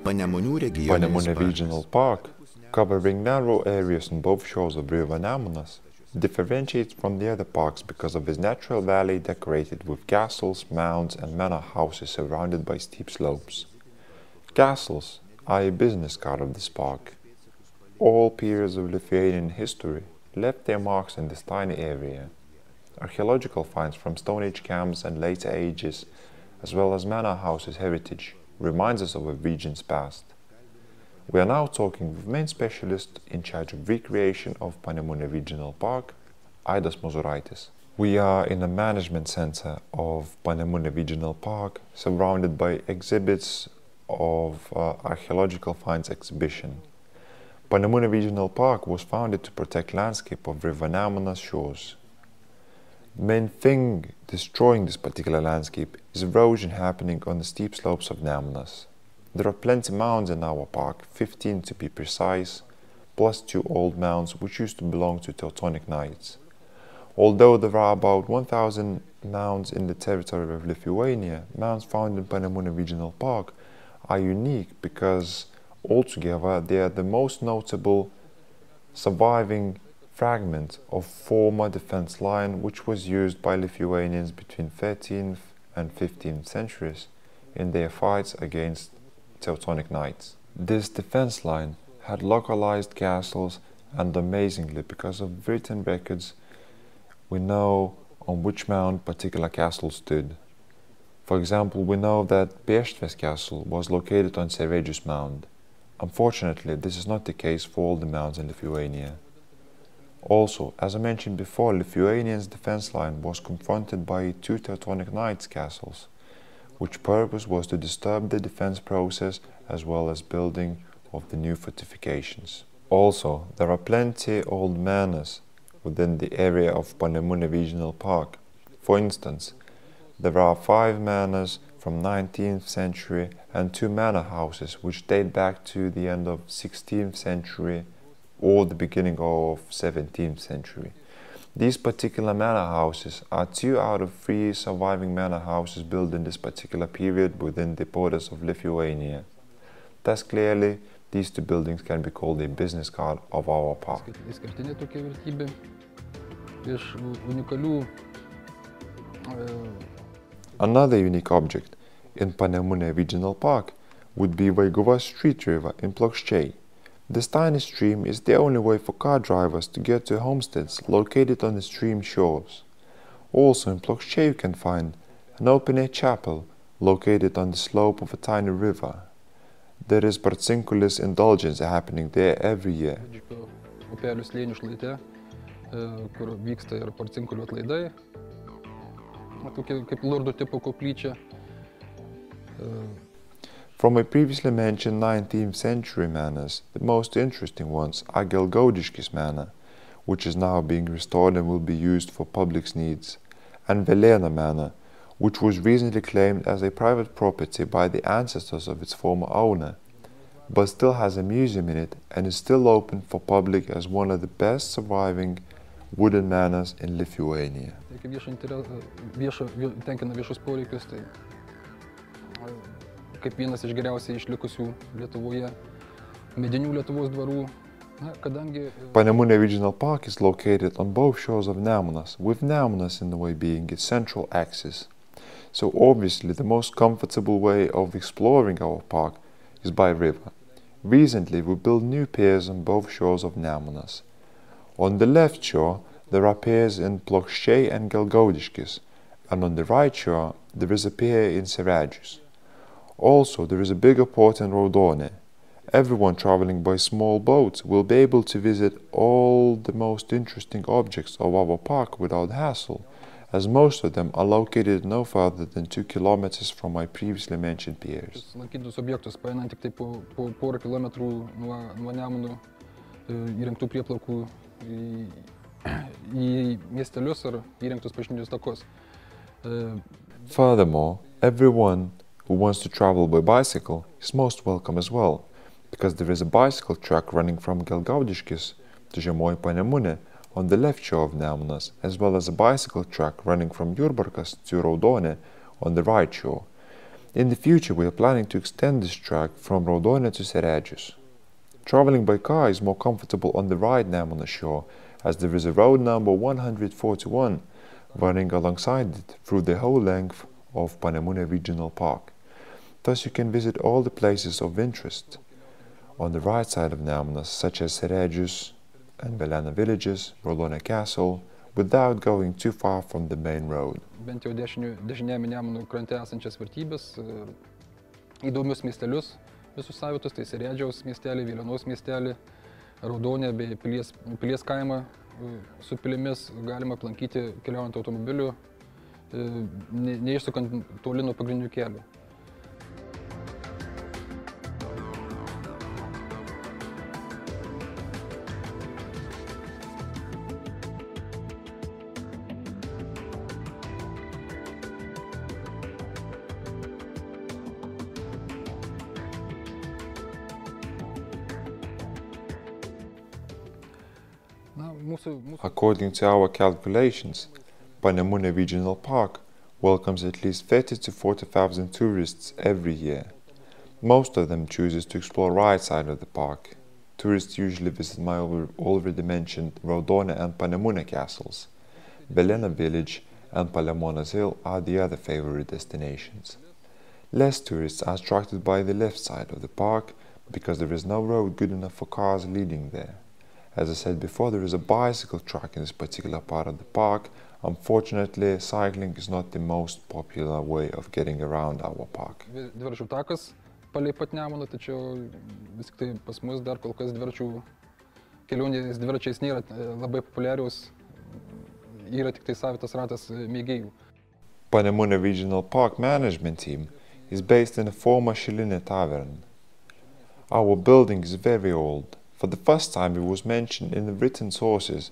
Panemunė Regional Park, covering narrow areas on both shores of River Nemunas, differentiates from the other parks because of its natural valley decorated with castles, mounds and manor houses surrounded by steep slopes. Castles are a business card of this park. All periods of Lithuanian history left their marks in this tiny area. Archaeological finds from Stone Age camps and later ages, as well as manor houses heritage, reminds us of a region's past. We are now talking with main specialist in charge of recreation of Panemunė Regional Park, Aidas Mozuraitis. We are in the management center of Panemunė Regional Park, surrounded by exhibits of archaeological finds exhibition. Panemunė Regional Park was founded to protect landscape of River Nemunas shores. The main thing destroying this particular landscape is erosion happening on the steep slopes of Nemunas. There are plenty mounds in our park, 15 to be precise, plus 2 old mounds which used to belong to Teutonic Knights. Although there are about 1,000 mounds in the territory of Lithuania, mounds found in Panemunė Regional Park are unique because altogether they are the most notable surviving fragment of former defense line which was used by Lithuanians between 13th and 15th centuries in their fights against Teutonic Knights. This defense line had localized castles, and amazingly, because of written records, we know on which mound particular castle stood. For example, we know that Pieštves castle was located on Seredžius mound. Unfortunately, this is not the case for all the mounds in Lithuania. Also, as I mentioned before, Lithuanians' defense line was confronted by 2 Teutonic Knights castles, which purpose was to disturb the defense process as well as building of the new fortifications. Also, there are plenty old manors within the area of Panemunė Regional Park. For instance, there are 5 manors from 19th century and 2 manor houses which date back to the end of 16th century or the beginning of 17th century. These particular manor houses are 2 out of 3 surviving manor houses built in this particular period within the borders of Lithuania. Thus clearly, these 2 buildings can be called a business card of our park. Another unique object in Panemunė Regional Park would be Vaiguvos street river in Plokščiai. This tiny stream is the only way for car drivers to get to homesteads located on the stream shores. Also in Plokščiai you can find an open-air chapel located on the slope of a tiny river. There is Barcinkulis indulgence happening there every year. Kur vyksta ir Barcinkulių atlaidai, tokie kaip lordo tipo koplyčia. From a previously mentioned 19th century manors, the most interesting ones are Gelgaudiškis manor, which is now being restored and will be used for public needs, and Velėna manor, which was recently claimed as a private property by the ancestors of its former owner, but still has a museum in it and is still open for public as one of the best surviving wooden manors in Lithuania. Tenkina viešus poreikius, tai kaip vienas iš geriausiai išlikusių Lietuvoje medinių Lietuvos dvarų, kadangi Panemunė Regional Park is located on both shores of Nemunas, with Nemunas in the way being its central axis. So obviously the most comfortable way of exploring our park is by river. Recently we built new piers on both shores of Nemunas. On the left shore there are piers in Plokščiai and Gelgaudiškis, and on the right shore there is a pier in Seredžius. Also there is a bigger port in Raudonė. Everyone traveling by small boats will be able to visit all the most interesting objects of our park without hassle, as most of them are located no further than 2 kilometers from my previously mentioned piers. Lankytus objektus paeinant tik tai po porą kilometrų nuo Nemuno įrengtų prieplaukų į miestelius ar įrengtus pažintinius takus. Furthermore, everyone who wants to travel by bicycle is most welcome as well, because there is a bicycle track running from Gelgaudiškis to Žemoji Panemunė on the left shore of Nemunas, as well as a bicycle track running from Jurbarkas to Raudonė on the right shore. In the future, we are planning to extend this track from Raudonė to Seredžius. Traveling by car is more comfortable on the right Nemuno shore, as there is a road number 141 running alongside it through the whole length of Panemunė Regional Park. Thus you can visit all the places of interest on the right side of Nemunas, such as Seredžius and Velena villages, Raudonė Castle, without going too far from the main road. Bent jau dešiniajame Nemuno krante esančias vertybės, įdomius miestelius, visus savitus, tai Seredžiaus miestelį, Vėlenos miestelį, Raudonę bei pilies kaimą su pilimis galima aplankyti keliaujant automobiliu, neišsukant toli nuo pagrindinių kelių. According to our calculations, Panemunė Regional Park welcomes at least 30 to 40,000 tourists every year. Most of them chooses to explore right side of the park. Tourists usually visit my already mentioned Raudonė and Panemunė castles. Velena village and Palemonas Hill are the other favorite destinations. Less tourists are attracted by the left side of the park because there is no road good enough for cars leading there. As I said before, there is a bicycle track in this particular part of the park. Unfortunately, cycling is not the most popular way of getting around our park. Dviračių takas palei pat Nemuną, tačiau vis tik tai pas mus dar kol kas kelionės dviračiais nėra labai populiarios, yra tik tai savitas ratas mėgėjų. Panemunė Regional Park management team is based in a former Šilinė tavern. Our building is very old. For the first time, it was mentioned in the written sources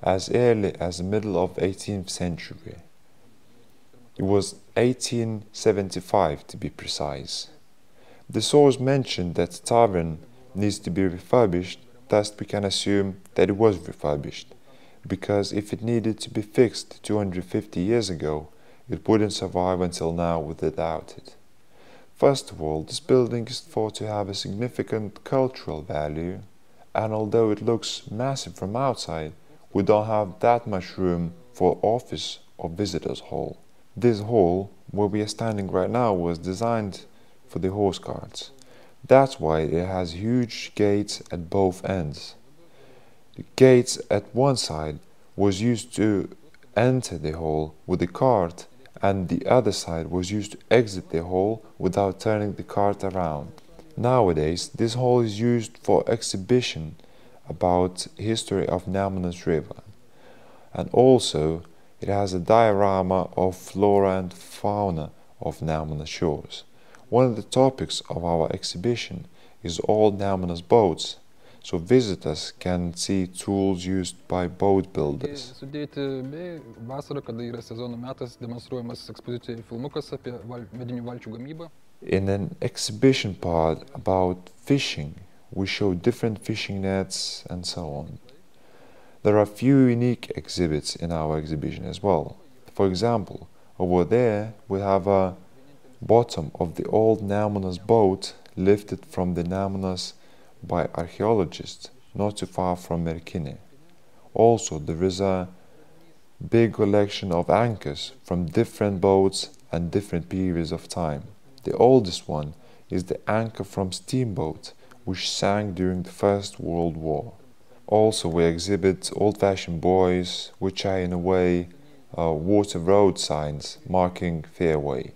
as early as the middle of 18th century. It was 1875 to be precise. The source mentioned that the tavern needs to be refurbished, thus we can assume that it was refurbished, because if it needed to be fixed 250 years ago, it wouldn't survive until now without it. First of all, this building is thought to have a significant cultural value, and although it looks massive from outside, we don't have that much room for office or visitors hall. This hall, where we are standing right now, was designed for the horse carts. That's why it has huge gates at both ends. The gates at one side was used to enter the hall with the cart, and the other side was used to exit the hall without turning the cart around. Nowadays, this hall is used for exhibition about history of Nemunas River, and also it has a diorama of flora and fauna of Nemunas shores. One of the topics of our exhibition is old Nemunas boats, so visitors can see tools used by boat builders. Sudėti bei vasarą, kada yra sezono metas, demonstruojamas ekspozicijoje filmukas apie medinių valčių gamybą. In an exhibition part about fishing, we show different fishing nets and so on. There are a few unique exhibits in our exhibition as well. For example, over there we have a bottom of the old Nemunas boat lifted from the Nemunas by archaeologists not too far from Merkinė. Also, there is a big collection of anchors from different boats and different periods of time. The oldest one is the anchor from steamboat, which sank during the First World War. Also, we exhibit old-fashioned buoys, which are in a way water road signs marking fairway.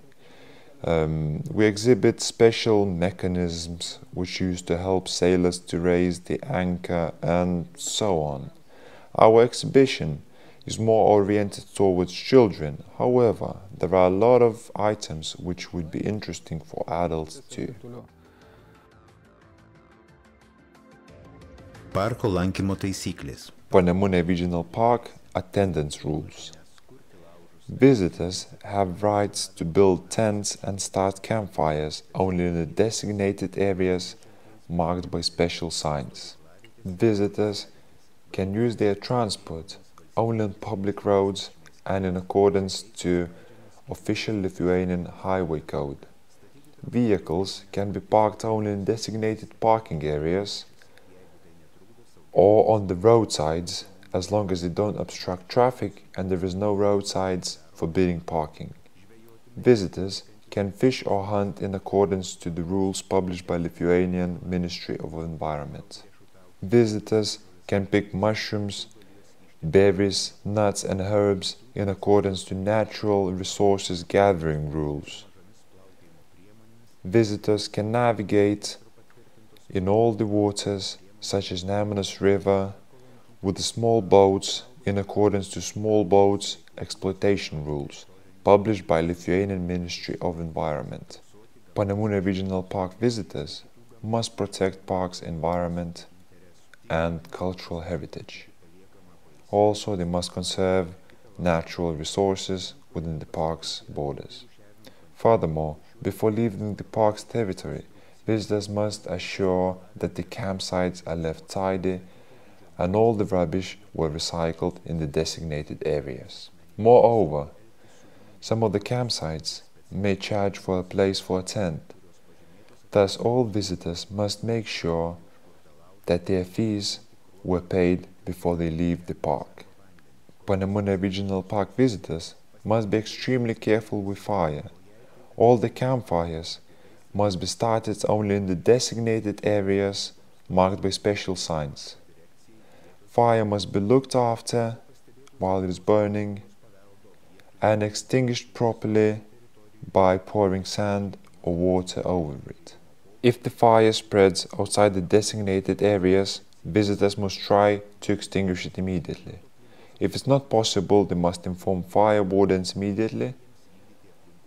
We exhibit special mechanisms which used to help sailors to raise the anchor and so on. Our exhibition is more oriented towards children. However, there are a lot of items which would be interesting for adults too. Parko lankymo taisyklės. Panemunė Regional Park attendance rules. Visitors have rights to build tents and start campfires only in the designated areas marked by special signs. Visitors can use their transport only on public roads and in accordance to official Lithuanian highway code. vehicles can be parked only in designated parking areas or on the roadsides as long as they don't obstruct traffic and there is no roadsides forbidding parking. Visitors can fish or hunt in accordance to the rules published by Lithuanian Ministry of Environment. Visitors can pick mushrooms, berries, nuts and herbs in accordance to natural resources gathering rules. Visitors can navigate in all the waters such as Nemunas River with the small boats in accordance to small boats exploitation rules published by Lithuanian Ministry of Environment. Panemunė Regional Park visitors must protect park's environment and cultural heritage. Also, they must conserve natural resources within the park's borders. Furthermore, before leaving the park's territory, visitors must assure that the campsites are left tidy and all the rubbish were recycled in the designated areas. Moreover, some of the campsites may charge for a place for a tent. Thus, all visitors must make sure that their fees were paid before they leave the park. Panemunė Regional Park visitors must be extremely careful with fire. All the campfires must be started only in the designated areas marked by special signs. Fire must be looked after while it is burning and extinguished properly by pouring sand or water over it. If the fire spreads outside the designated areas, visitors must try to extinguish it immediately. If it's not possible, they must inform fire wardens immediately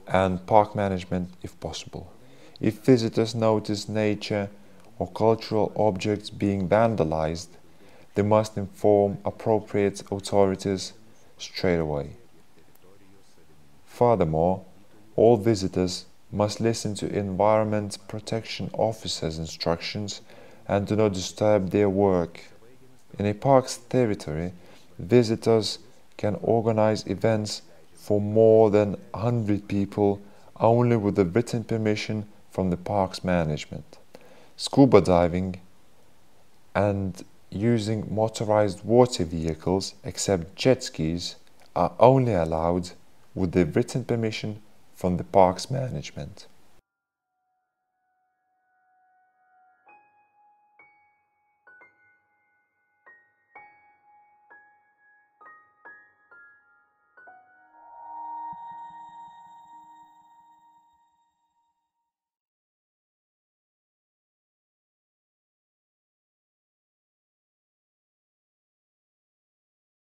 and park management if possible. If visitors notice nature or cultural objects being vandalized, they must inform appropriate authorities straight away. Furthermore, all visitors must listen to Environment Protection Officers' instructions and do not disturb their work. In a park's territory, visitors can organize events for more than 100 people only with the written permission from the park's management. Scuba diving and using motorized water vehicles except jet skis are only allowed with the written permission from the park's management.